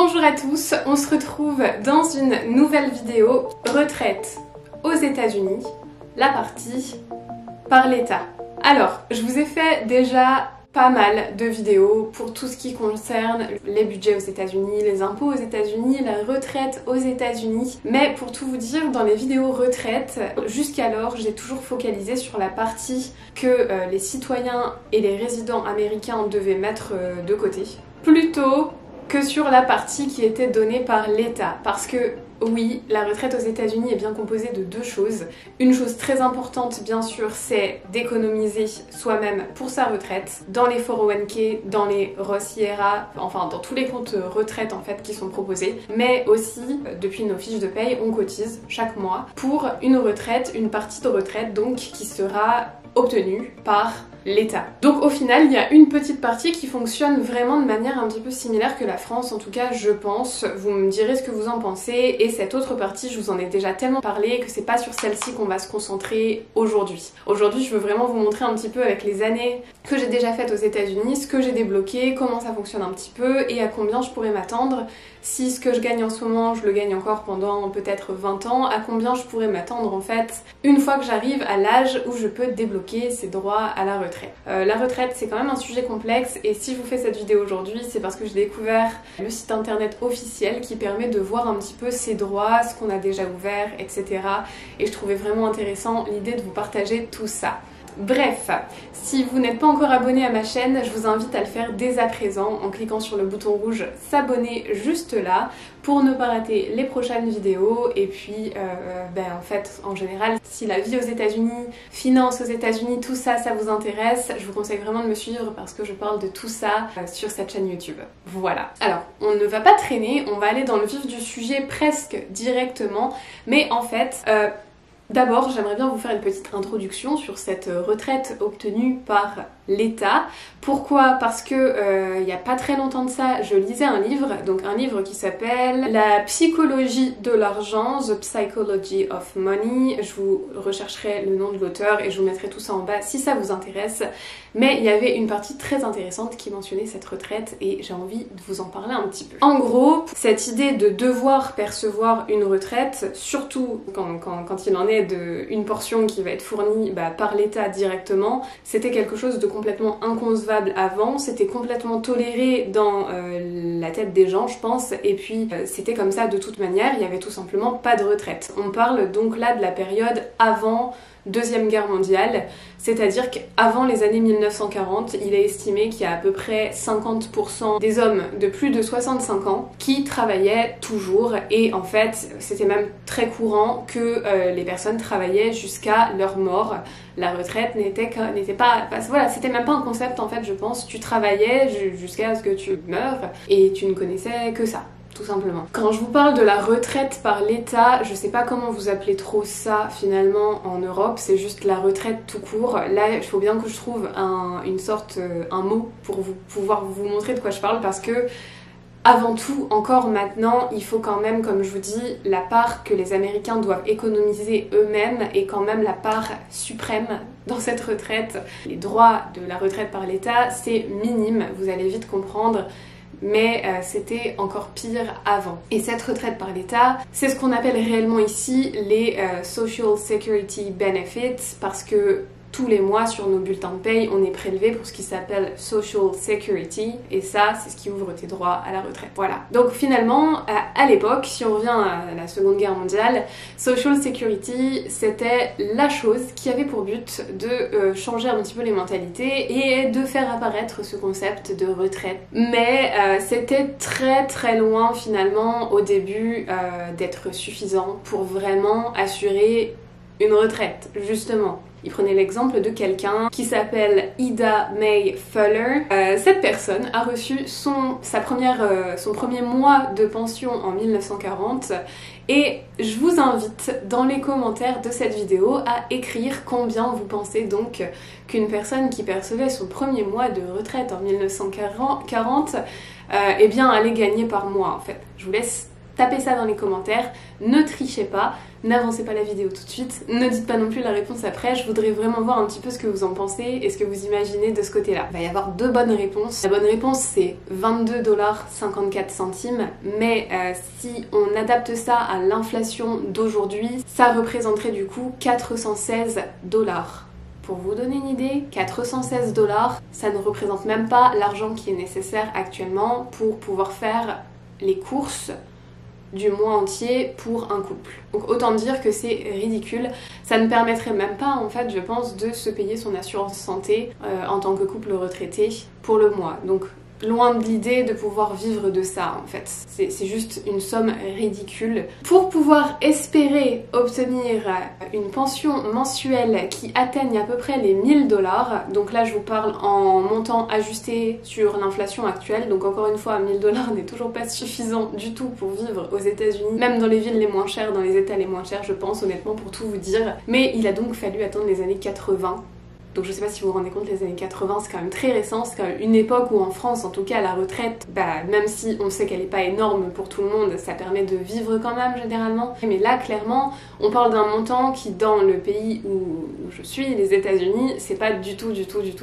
Bonjour à tous, on se retrouve dans une nouvelle vidéo retraite aux États-Unis, la partie par l'État. Alors, je vous ai fait déjà pas mal de vidéos pour tout ce qui concerne les budgets aux États-Unis, les impôts aux États-Unis, la retraite aux États-Unis. Mais pour tout vous dire, dans les vidéos retraite, jusqu'alors, j'ai toujours focalisé sur la partie que les citoyens et les résidents américains devaient mettre de côté, plutôt que sur la partie qui était donnée par l'État. Parce que oui, la retraite aux États-Unis est bien composée de deux choses. Une chose très importante, bien sûr, c'est d'économiser soi-même pour sa retraite, dans les 401k, dans les Roth IRA, enfin dans tous les comptes retraite en fait qui sont proposés. Mais aussi, depuis nos fiches de paye, on cotise chaque mois pour une retraite, une partie de retraite donc qui sera obtenue par l'État. Donc au final, il y a une petite partie qui fonctionne vraiment de manière un petit peu similaire que la France, en tout cas je pense. Vous me direz ce que vous en pensez, et cette autre partie, je vous en ai déjà tellement parlé que c'est pas sur celle-ci qu'on va se concentrer aujourd'hui. Aujourd'hui, je veux vraiment vous montrer un petit peu avec les années que j'ai déjà faites aux États-Unis, ce que j'ai débloqué, comment ça fonctionne un petit peu et à combien je pourrais m'attendre si ce que je gagne en ce moment, je le gagne encore pendant peut-être 20 ans, à combien je pourrais m'attendre en fait une fois que j'arrive à l'âge où je peux débloquer ces droits à la retraite. La retraite, c'est quand même un sujet complexe, et si je vous fais cette vidéo aujourd'hui, c'est parce que j'ai découvert le site internet officiel qui permet de voir un petit peu ces droits, ce qu'on a déjà ouvert, etc. Et je trouvais vraiment intéressant l'idée de vous partager tout ça. Bref, si vous n'êtes pas encore abonné à ma chaîne, je vous invite à le faire dès à présent en cliquant sur le bouton rouge s'abonner juste là pour ne pas rater les prochaines vidéos. Et puis en fait en général, si la vie aux États-Unis, finance aux États-Unis, tout ça, ça vous intéresse, je vous conseille vraiment de me suivre parce que je parle de tout ça sur cette chaîne YouTube. Voilà. Alors, on ne va pas traîner, on va aller dans le vif du sujet presque directement, mais en fait d'abord, j'aimerais bien vous faire une petite introduction sur cette retraite obtenue par l'État. Pourquoi? Parce que il y a pas très longtemps de ça, je lisais un livre qui s'appelle La psychologie de l'argent, The Psychology of Money. Je vous rechercherai le nom de l'auteur et je vous mettrai tout ça en bas si ça vous intéresse. Mais il y avait une partie très intéressante qui mentionnait cette retraite et j'ai envie de vous en parler un petit peu. En gros, cette idée de devoir percevoir une retraite, surtout quand il en est une portion qui va être fournie par l'État directement, c'était quelque chose de complètement inconcevable avant, c'était complètement toléré dans la tête des gens, je pense, et puis c'était comme ça de toute manière, il y avait tout simplement pas de retraite. On parle donc là de la période avant Deuxième Guerre mondiale, c'est-à-dire qu'avant les années 1940, il est estimé qu'il y a à peu près 50% des hommes de plus de 65 ans qui travaillaient toujours, et en fait c'était même très courant que les personnes travaillaient jusqu'à leur mort. La retraite n'était pas... Voilà, c'était même pas un concept en fait, je pense. Tu travaillais jusqu'à ce que tu meures et tu ne connaissais que ça, tout simplement. Quand je vous parle de la retraite par l'État, je sais pas comment vous appelez trop ça finalement en Europe, c'est juste la retraite tout court. Là, il faut bien que je trouve un mot pour pouvoir vous montrer de quoi je parle, parce que avant tout, encore maintenant, il faut quand même, comme je vous dis, la part que les Américains doivent économiser eux-mêmes est quand même la part suprême dans cette retraite. Les droits de la retraite par l'État, c'est minime, vous allez vite comprendre. Mais c'était encore pire avant. Et cette retraite par l'État, c'est ce qu'on appelle réellement ici les Social Security Benefits, parce que tous les mois sur nos bulletins de paye, on est prélevé pour ce qui s'appelle Social Security, et ça, c'est ce qui ouvre tes droits à la retraite. Voilà. Donc finalement, à l'époque, si on revient à la Seconde Guerre mondiale, Social Security, c'était la chose qui avait pour but de changer un petit peu les mentalités et de faire apparaître ce concept de retraite. Mais c'était très très loin finalement au début d'être suffisant pour vraiment assurer une retraite, justement. Il prenait l'exemple de quelqu'un qui s'appelle Ida May Fuller. Cette personne a reçu son premier mois de pension en 1940, et je vous invite dans les commentaires de cette vidéo à écrire combien vous pensez donc qu'une personne qui percevait son premier mois de retraite en 1940 eh bien allait gagner par mois en fait. Je vous laisse Tapez ça dans les commentaires, ne trichez pas, n'avancez pas la vidéo tout de suite, ne dites pas non plus la réponse après, je voudrais vraiment voir un petit peu ce que vous en pensez et ce que vous imaginez de ce côté-là. Il va y avoir deux bonnes réponses. La bonne réponse c'est 22,54 $, mais si on adapte ça à l'inflation d'aujourd'hui, ça représenterait du coup 416 $. Pour vous donner une idée, 416 $, ça ne représente même pas l'argent qui est nécessaire actuellement pour pouvoir faire les courses du mois entier pour un couple. Donc autant dire que c'est ridicule. Ça ne permettrait même pas en fait je pense de se payer son assurance santé en tant que couple retraité pour le mois. Donc loin de l'idée de pouvoir vivre de ça en fait. C'est juste une somme ridicule. Pour pouvoir espérer obtenir une pension mensuelle qui atteigne à peu près les 1000 $, donc là je vous parle en montant ajusté sur l'inflation actuelle, donc encore une fois 1000 $ n'est toujours pas suffisant du tout pour vivre aux États-Unis, même dans les villes les moins chères, dans les états les moins chers je pense honnêtement pour tout vous dire. Mais il a donc fallu attendre les années 80. Donc je sais pas si vous vous rendez compte, les années 80 c'est quand même très récent, c'est quand même une époque où en France en tout cas la retraite, même si on sait qu'elle est pas énorme pour tout le monde, ça permet de vivre quand même généralement. Mais là clairement on parle d'un montant qui dans le pays où je suis, les États-Unis, c'est pas du tout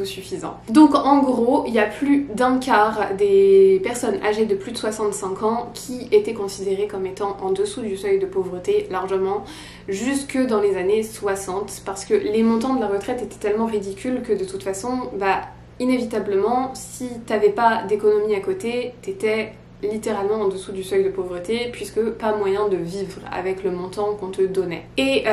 suffisant. Donc en gros il y a plus d'un quart des personnes âgées de plus de 65 ans qui étaient considérées comme étant en dessous du seuil de pauvreté largement jusque dans les années 60 parce que les montants de la retraite étaient tellement ridicules que de toute façon, inévitablement, si t'avais pas d'économie à côté, t'étais littéralement en dessous du seuil de pauvreté puisque pas moyen de vivre avec le montant qu'on te donnait. Et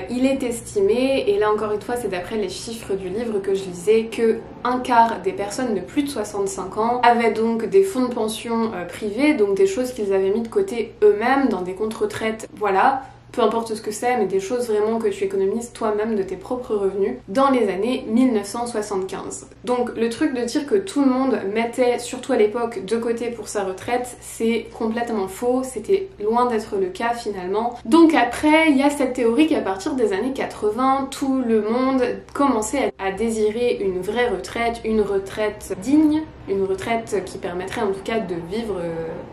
il est estimé, et là encore une fois c'est d'après les chiffres du livre que je lisais, que un quart des personnes de plus de 65 ans avaient donc des fonds de pension privés, donc des choses qu'ils avaient mis de côté eux-mêmes dans des comptes retraite, voilà, peu importe ce que c'est, mais des choses vraiment que tu économises toi-même de tes propres revenus, dans les années 1975. Donc le truc de dire que tout le monde mettait, surtout à l'époque, de côté pour sa retraite, c'est complètement faux, c'était loin d'être le cas finalement. Donc après, il y a cette théorie qu'à partir des années 80, tout le monde commençait à désirer une vraie retraite, une retraite digne, une retraite qui permettrait en tout cas de vivre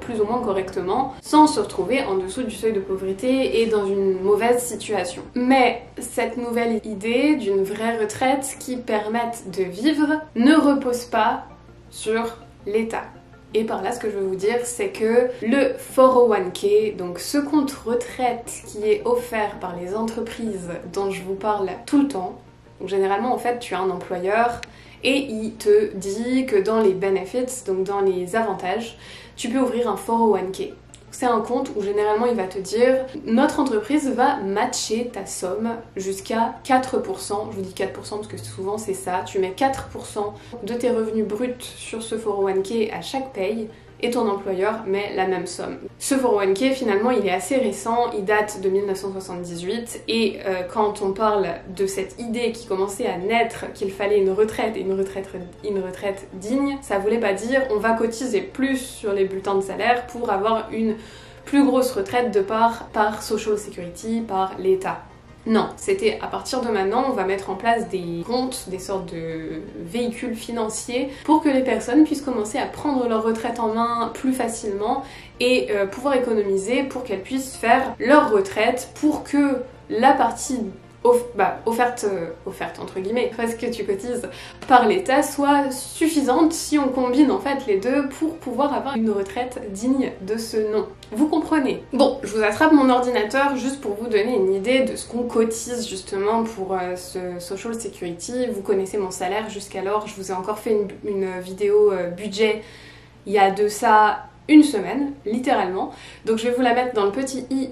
plus ou moins correctement, sans se retrouver en dessous du seuil de pauvreté et dans une mauvaise situation. Mais cette nouvelle idée d'une vraie retraite qui permette de vivre ne repose pas sur l'État. Et par là, ce que je veux vous dire, c'est que le 401k, donc ce compte retraite qui est offert par les entreprises dont je vous parle tout le temps, donc généralement en fait tu as un employeur et il te dit que dans les benefits, donc dans les avantages, tu peux ouvrir un 401k. C'est un compte où généralement il va te dire notre entreprise va matcher ta somme jusqu'à 4%. Je vous dis 4% parce que souvent c'est ça. Tu mets 4% de tes revenus bruts sur ce 401k à chaque paye et ton employeur met la même somme. Ce 401k finalement il est assez récent, il date de 1978 et quand on parle de cette idée qui commençait à naître qu'il fallait une retraite et une retraite digne, ça voulait pas dire on va cotiser plus sur les bulletins de salaire pour avoir une plus grosse retraite de par Social Security, par l'État. Non, c'était à partir de maintenant, on va mettre en place des comptes, des sortes de véhicules financiers pour que les personnes puissent commencer à prendre leur retraite en main plus facilement et pouvoir économiser pour qu'elles puissent faire leur retraite pour que la partie offerte entre guillemets, parce que tu cotises par l'État, soit suffisante si on combine en fait les deux pour pouvoir avoir une retraite digne de ce nom. Vous comprenez? Bon, je vous attrape mon ordinateur juste pour vous donner une idée de ce qu'on cotise justement pour ce Social Security. Vous connaissez mon salaire jusqu'alors, je vous ai encore fait une vidéo budget il y a de ça une semaine, littéralement. Donc je vais vous la mettre dans le petit i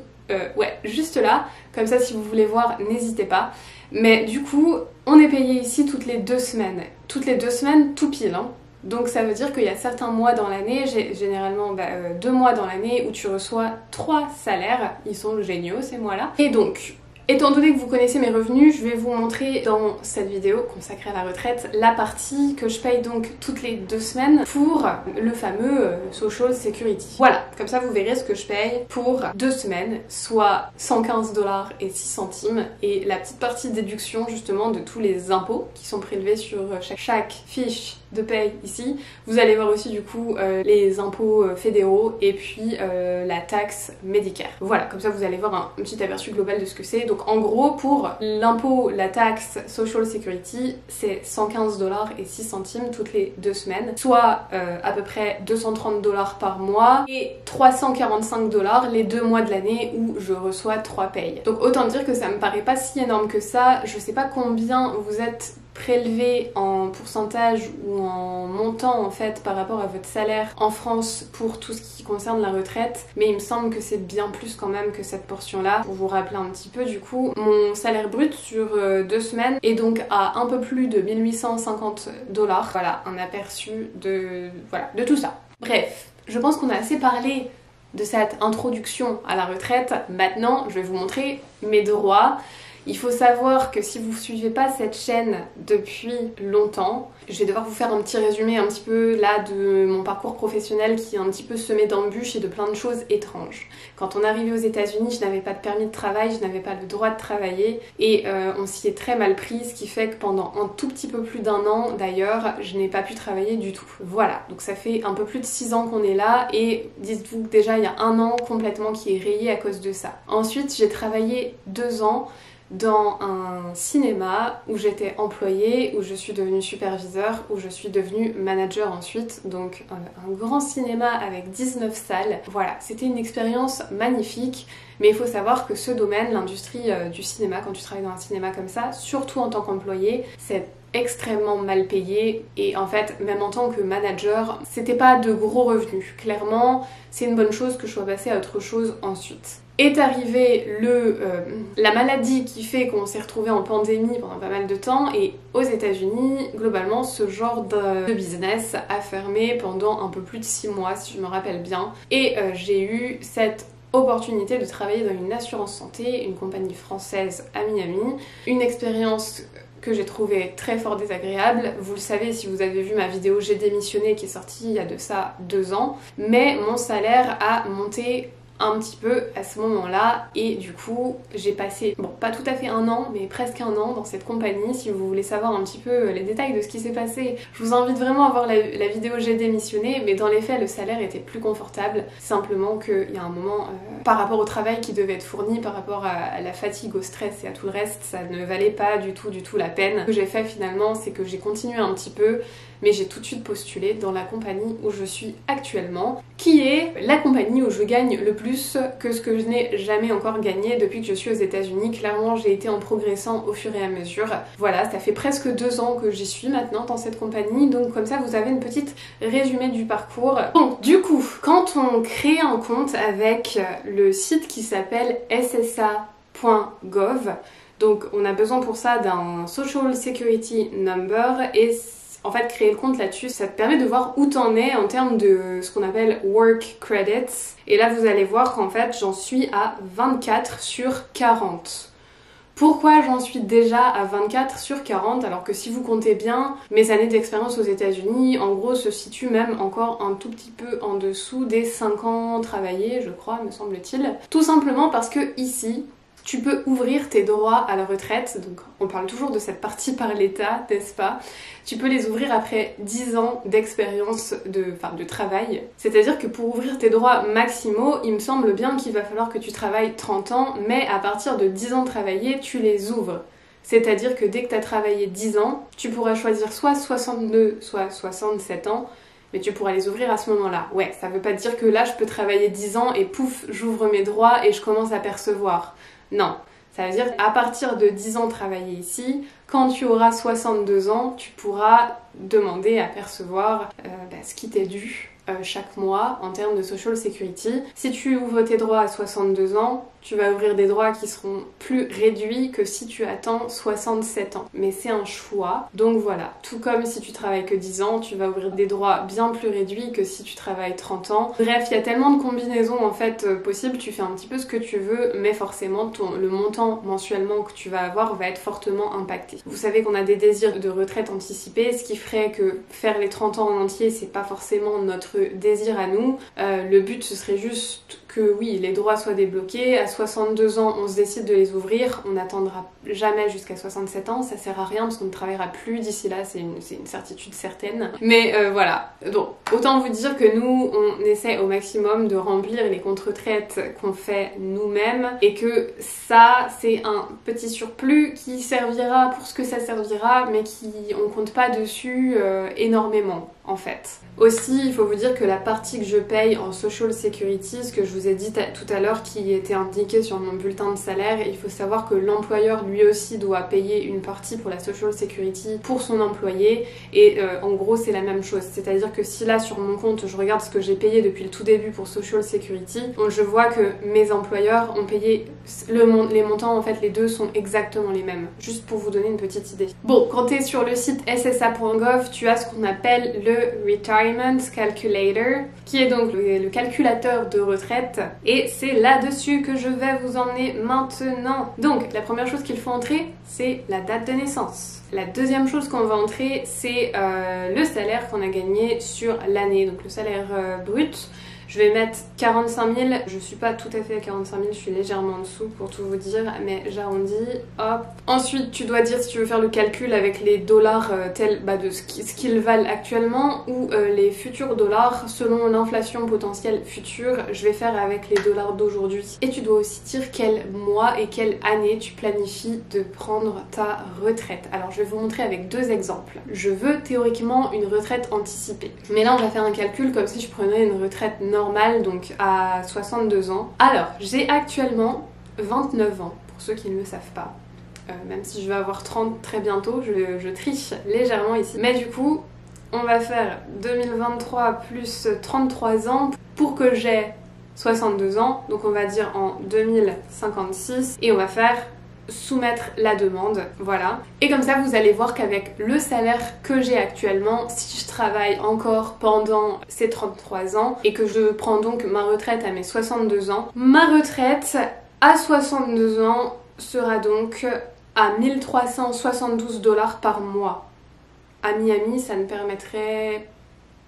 juste là, comme ça si vous voulez voir, n'hésitez pas. Mais du coup, on est payé ici toutes les 2 semaines. Toutes les 2 semaines, tout pile, hein. Donc ça veut dire qu'il y a certains mois dans l'année, généralement 2 mois dans l'année où tu reçois 3 salaires. Ils sont géniaux ces mois-là. Et donc, Étant donné que vous connaissez mes revenus, je vais vous montrer dans cette vidéo consacrée à la retraite la partie que je paye donc toutes les 2 semaines pour le fameux Social Security. Voilà, comme ça vous verrez ce que je paye pour 2 semaines, soit 115 $ et 6 centimes, et la petite partie déduction justement de tous les impôts qui sont prélevés sur chaque fiche de paye ici. Vous allez voir aussi du coup les impôts fédéraux et puis la taxe Medicare. Voilà, comme ça vous allez voir un petit aperçu global de ce que c'est. Donc en gros pour l'impôt, la taxe Social Security, c'est 115 $ et 6 centimes toutes les 2 semaines, soit à peu près 230 $ par mois et 345 $ les 2 mois de l'année où je reçois 3 payes. Donc autant dire que ça me paraît pas si énorme que ça. Je sais pas combien vous êtes prélevé en pourcentage ou en montant en fait par rapport à votre salaire en France pour tout ce qui concerne la retraite, mais il me semble que c'est bien plus quand même que cette portion là. Pour vous rappeler un petit peu du coup, mon salaire brut sur 2 semaines est donc à un peu plus de 1850 $. Voilà, un aperçu de tout ça. Bref, je pense qu'on a assez parlé de cette introduction à la retraite. Maintenant, je vais vous montrer mes droits. Il faut savoir que si vous ne suivez pas cette chaîne depuis longtemps, je vais devoir vous faire un petit résumé un petit peu là de mon parcours professionnel qui est un petit peu semé d'embûches et de plein de choses étranges. Quand on est arrivé aux États-Unis, je n'avais pas de permis de travail, je n'avais pas le droit de travailler et on s'y est très mal pris, ce qui fait que pendant un tout petit peu plus d'1 an d'ailleurs, je n'ai pas pu travailler du tout. Voilà, donc ça fait un peu plus de 6 ans qu'on est là et dites-vous que déjà il y a 1 an complètement qui est rayé à cause de ça. Ensuite, j'ai travaillé 2 ans dans un cinéma où j'étais employée, où je suis devenue superviseur, où je suis devenue manager ensuite, donc un grand cinéma avec 19 salles. Voilà, c'était une expérience magnifique, mais il faut savoir que ce domaine, l'industrie du cinéma, quand tu travailles dans un cinéma comme ça, surtout en tant qu'employé, c'est extrêmement mal payé et en fait même en tant que manager c'était pas de gros revenus. Clairement c'est une bonne chose que je sois passée à autre chose ensuite. Est arrivée la maladie qui fait qu'on s'est retrouvé en pandémie pendant pas mal de temps et aux États-Unis globalement ce genre de business a fermé pendant un peu plus de 6 mois si je me rappelle bien et j'ai eu cette opportunité de travailler dans une assurance santé, une compagnie française à Miami, une expérience que j'ai trouvé très fort désagréable. Vous le savez si vous avez vu ma vidéo J'ai démissionné qui est sortie il y a de ça 2 ans, mais mon salaire a monté un petit peu à ce moment-là et du coup j'ai passé, bon pas tout à fait 1 an mais presque 1 an dans cette compagnie. Si vous voulez savoir un petit peu les détails de ce qui s'est passé, je vous invite vraiment à voir la vidéo J'ai démissionné, mais dans les faits le salaire était plus confortable, simplement qu'il y a un moment par rapport au travail qui devait être fourni, par rapport à la fatigue, au stress et à tout le reste, ça ne valait pas du tout la peine. Ce que j'ai fait finalement c'est que j'ai continué un petit peu, mais j'ai tout de suite postulé dans la compagnie où je suis actuellement, qui est la compagnie où je gagne le plus que ce que je n'ai jamais encore gagné depuis que je suis aux États-Unis. Clairement, j'ai été en progressant au fur et à mesure. Voilà, ça fait presque 2 ans que j'y suis maintenant dans cette compagnie, donc comme ça vous avez une petite résumé du parcours. Donc du coup, quand on crée un compte avec le site qui s'appelle ssa.gov, donc on a besoin pour ça d'un Social Security Number et en fait, créer le compte là-dessus, ça te permet de voir où t'en es en termes de ce qu'on appelle work credits. Et là, vous allez voir qu'en fait, j'en suis à 24 sur 40. Pourquoi j'en suis déjà à 24 sur 40 alors que si vous comptez bien, mes années d'expérience aux États-Unis, en gros, se situent même encore un tout petit peu en dessous des 5 ans travaillés, je crois, me semble-t-il. Tout simplement parce que ici, tu peux ouvrir tes droits à la retraite, donc on parle toujours de cette partie par l'État, n'est-ce pas? Tu peux les ouvrir après 10 ans d'expérience de travail. C'est-à-dire que pour ouvrir tes droits maximaux, il me semble bien qu'il va falloir que tu travailles 30 ans, mais à partir de 10 ans travaillés, tu les ouvres. C'est-à-dire que dès que tu as travaillé 10 ans, tu pourras choisir soit 62, soit 67 ans, mais tu pourras les ouvrir à ce moment-là. Ouais, ça veut pas dire que là, je peux travailler 10 ans et pouf, j'ouvre mes droits et je commence à percevoir. Non, ça veut dire qu'à partir de 10 ans travaillés ici, quand tu auras 62 ans, tu pourras demander à percevoir ce qui t'est dû chaque mois en termes de Social Security. Si tu ouvres tes droits à 62 ans, tu vas ouvrir des droits qui seront plus réduits que si tu attends 67 ans. Mais c'est un choix, donc voilà. Tout comme si tu travailles que 10 ans, tu vas ouvrir des droits bien plus réduits que si tu travailles 30 ans. Bref, il y a tellement de combinaisons en fait possibles, tu fais un petit peu ce que tu veux, mais forcément le montant mensuellement que tu vas avoir va être fortement impacté. Vous savez qu'on a des désirs de retraite anticipée, ce qui ferait que faire les 30 ans en entier, c'est pas forcément notre désir à nous. Le but, ce serait juste que oui, les droits soient débloqués. À 62 ans, on se décide de les ouvrir. On n'attendra jamais jusqu'à 67 ans. Ça sert à rien parce qu'on ne travaillera plus d'ici là. C'est une certitude certaine. Mais voilà. Donc, autant vous dire que nous, on essaie au maximum de remplir les comptes retraite qu'on fait nous-mêmes et que ça, c'est un petit surplus qui servira pour ce que ça servira, mais on compte pas dessus énormément en fait. Aussi, il faut vous dire que la partie que je paye en Social Security, ce que je vous ai dit tout à l'heure qui était indiqué sur mon bulletin de salaire, il faut savoir que l'employeur lui aussi doit payer une partie pour la Social Security pour son employé et en gros c'est la même chose. C'est-à-dire que si là sur mon compte je regarde ce que j'ai payé depuis le tout début pour Social Security, je vois que mes employeurs ont payé les montants, en fait les deux sont exactement les mêmes. Juste pour vous donner une petite idée. Bon, quand tu es sur le site ssa.gov, tu as ce qu'on appelle le Retirement Calculator, qui est donc le calculateur de retraite, et c'est là-dessus que je vais vous emmener maintenant. Donc, la première chose qu'il faut entrer, c'est la date de naissance. La deuxième chose qu'on va entrer, c'est le salaire qu'on a gagné sur l'année, donc le salaire brut. Je vais mettre 45 000, je suis pas tout à fait à 45 000, je suis légèrement en dessous pour tout vous dire, mais j'arrondis, hop. Ensuite, tu dois dire si tu veux faire le calcul avec les dollars de ce qu'ils valent actuellement ou les futurs dollars selon l'inflation potentielle future. Je vais faire avec les dollars d'aujourd'hui. Et tu dois aussi dire quel mois et quelle année tu planifies de prendre ta retraite. Alors, je vais vous montrer avec deux exemples. Je veux théoriquement une retraite anticipée. Mais là, on va faire un calcul comme si je prenais une retraite normale, donc à 62 ans. Alors, j'ai actuellement 29 ans, pour ceux qui ne le savent pas. Même si je vais avoir 30 très bientôt, je triche légèrement ici. Mais du coup, on va faire 2023 plus 33 ans pour que j'ai 62 ans. Donc on va dire en 2056 et on va faire soumettre la demande, voilà. Et comme ça, vous allez voir qu'avec le salaire que j'ai actuellement, si je travaille encore pendant ces 33 ans et que je prends donc ma retraite à mes 62 ans, ma retraite à 62 ans sera donc à 1372 $ par mois. À Miami, ça ne permettrait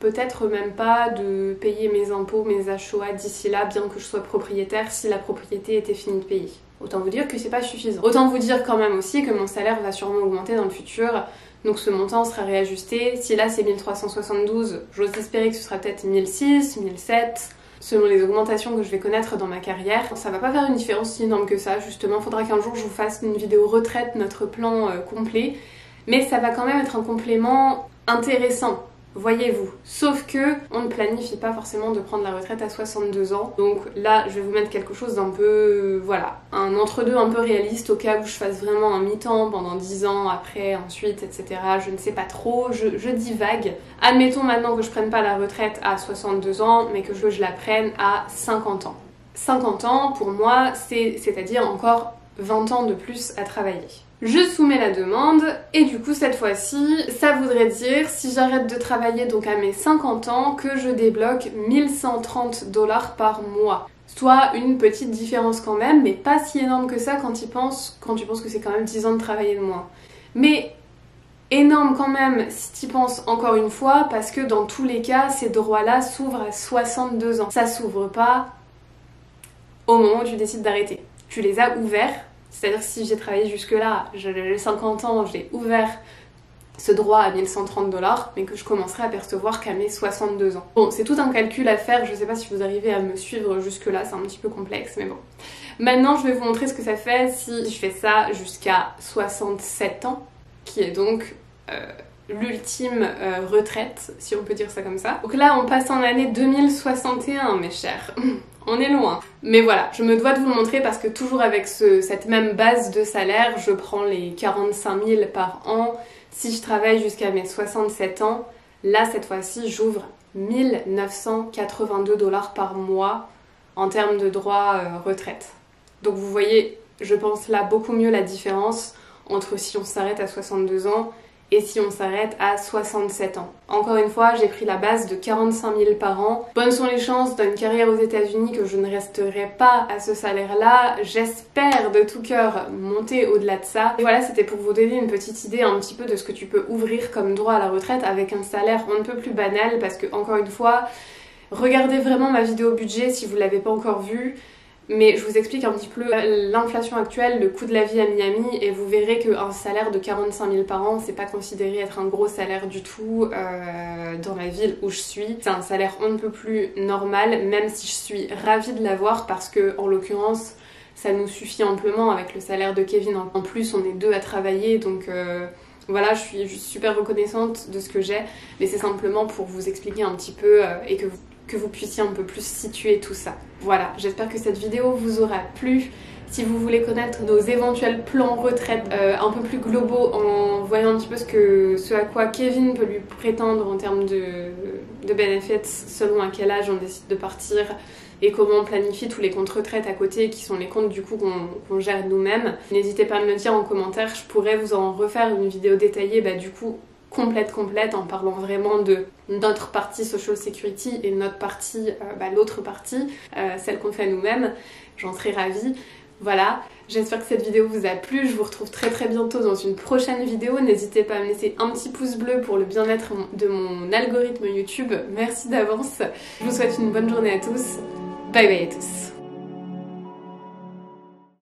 peut-être même pas de payer mes impôts, mes HOA d'ici là, bien que je sois propriétaire, si la propriété était finie de payer. Autant vous dire que c'est pas suffisant. Autant vous dire quand même aussi que mon salaire va sûrement augmenter dans le futur, donc ce montant sera réajusté. Si là c'est 1372, j'ose espérer que ce sera peut-être 1006, 1007, selon les augmentations que je vais connaître dans ma carrière. Ça va pas faire une différence si énorme que ça, justement. Faudra qu'un jour je vous fasse une vidéo retraite, notre plan complet, mais ça va quand même être un complément intéressant. Voyez-vous. Sauf que on ne planifie pas forcément de prendre la retraite à 62 ans. Donc là, je vais vous mettre quelque chose d'un peu, voilà, un entre-deux un peu réaliste au cas où je fasse vraiment un mi-temps pendant 10 ans, après, ensuite, etc. Je ne sais pas trop, je divague. Admettons maintenant que je prenne pas la retraite à 62 ans, mais que je la prenne à 50 ans. 50 ans, pour moi, c'est-à-dire encore 20 ans de plus à travailler. Je soumets la demande et du coup cette fois-ci, ça voudrait dire si j'arrête de travailler donc à mes 50 ans que je débloque 1130 $ par mois. Soit une petite différence quand même, mais pas si énorme que ça quand tu penses que c'est quand même 10 ans de travailler de moins. Mais énorme quand même si tu penses encore une fois, parce que dans tous les cas, ces droits-là s'ouvrent à 62 ans. Ça s'ouvre pas au moment où tu décides d'arrêter. Tu les as ouverts. C'est-à-dire que si j'ai travaillé jusque-là, j'ai 50 ans, j'ai ouvert ce droit à 1130 $, mais que je commencerai à percevoir qu'à mes 62 ans. Bon, c'est tout un calcul à faire, je sais pas si vous arrivez à me suivre jusque-là, c'est un petit peu complexe, mais bon. Maintenant, je vais vous montrer ce que ça fait si je fais ça jusqu'à 67 ans, qui est donc l'ultime retraite, si on peut dire ça comme ça. Donc là, on passe en année 2061, mes chers. On est loin. Mais voilà, je me dois de vous le montrer parce que toujours avec cette même base de salaire, je prends les 45 000 par an. Si je travaille jusqu'à mes 67 ans, là, cette fois-ci, j'ouvre 1982 $ par mois en termes de droit retraite. Donc vous voyez, je pense là beaucoup mieux la différence entre si on s'arrête à 62 ans et si on s'arrête à 67 ans. Encore une fois, j'ai pris la base de 45 000 par an. Bonnes sont les chances d'une carrière aux États-Unis que je ne resterai pas à ce salaire-là. J'espère de tout cœur monter au-delà de ça. Et voilà, c'était pour vous donner une petite idée un petit peu de ce que tu peux ouvrir comme droit à la retraite avec un salaire un peu plus banal parce que, encore une fois, regardez vraiment ma vidéo budget si vous ne l'avez pas encore vue. Mais je vous explique un petit peu l'inflation actuelle, le coût de la vie à Miami et vous verrez qu'un salaire de 45 000 par an, c'est pas considéré être un gros salaire du tout dans la ville où je suis. C'est un salaire on ne peut plus normal, même si je suis ravie de l'avoir parce que en l'occurrence, ça nous suffit amplement avec le salaire de Kevin. En plus, on est deux à travailler, donc voilà, je suis super reconnaissante de ce que j'ai. Mais c'est simplement pour vous expliquer un petit peu et que vous puissiez un peu plus situer tout ça. Voilà, j'espère que cette vidéo vous aura plu. Si vous voulez connaître nos éventuels plans retraite un peu plus globaux en voyant un petit peu ce à quoi Kevin peut lui prétendre en termes de benefits selon à quel âge on décide de partir et comment on planifie tous les comptes retraite à côté qui sont les comptes du coup qu'on gère nous-mêmes. N'hésitez pas à me le dire en commentaire, je pourrais vous en refaire une vidéo détaillée du coup complète en parlant vraiment de notre partie Social Security et notre partie, l'autre partie, celle qu'on fait nous-mêmes. J'en serais ravie. Voilà, j'espère que cette vidéo vous a plu. Je vous retrouve très bientôt dans une prochaine vidéo. N'hésitez pas à me laisser un petit pouce bleu pour le bien-être de mon algorithme YouTube. Merci d'avance. Je vous souhaite une bonne journée à tous. Bye bye à tous.